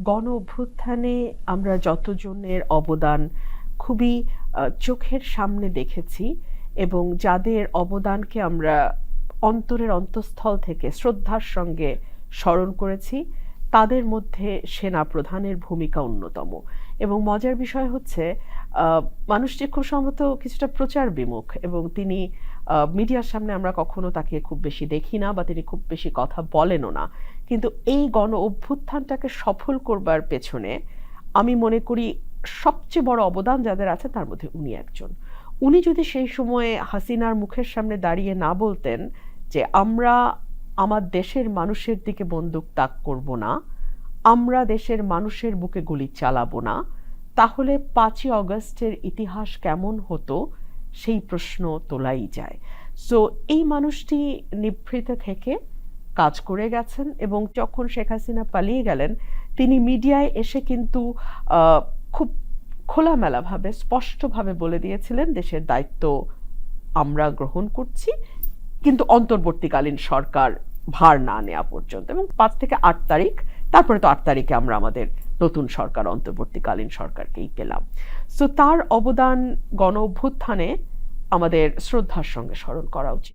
গণ অভ্যুত্থানে আমরা যতজনের অবদান খুবই চোখের সামনে দেখেছি এবং যাদের অবদানকে আমরা অন্তরের অন্তঃস্থল থেকে শ্রদ্ধার সঙ্গে স্মরণ করেছি, তাদের মধ্যে সেনাপ্রধানের ভূমিকা অন্যতম। এবং মজার বিষয় হচ্ছে মানুষটি খুব সম্ভবত কিছুটা প্রচার বিমুখ এবং তিনি মিডিয়ার সামনে আমরা কখনো তাকে খুব বেশি দেখি না বা তিনি খুব বেশি কথা বলেনও না। কিন্তু এই গণ অভ্যুত্থানটাকে সফল করবার পেছনে আমি মনে করি সবচেয়ে বড় অবদান যাদের আছে তার মধ্যে উনি একজন। উনি যদি সেই সময়ে হাসিনার মুখের সামনে দাঁড়িয়ে না বলতেন যে আমরা আমার দেশের মানুষের দিকে বন্দুক তাক করব না, আমরা দেশের মানুষের বুকে গুলি চালাবো না, তাহলে 5ই অগস্টের ইতিহাস কেমন হতো সেই প্রশ্ন তোলাই যায়। সো এই মানুষটি নিভৃতে থেকে কাজ করে গেছেন এবং যখন শেখ হাসিনা পালিয়ে গেলেন তিনি মিডিয়ায় এসে কিন্তু খুব খোলামেলাভাবে স্পষ্টভাবে বলে দিয়েছিলেন দেশের দায়িত্ব আমরা গ্রহণ করছি, কিন্তু অন্তর্বর্তীকালীন সরকার ভার না নেওয়া পর্যন্ত। এবং 5 থেকে 8 তারিখ, তারপরে তো 8 তারিখে আমরা আমাদের নতুন সরকার অন্তর্বর্তীকালীন সরকারকেই পেলাম। সো তার অবদান গণ অভ্যুত্থানে আমাদের শ্রদ্ধার সঙ্গে স্মরণ করা উচিত।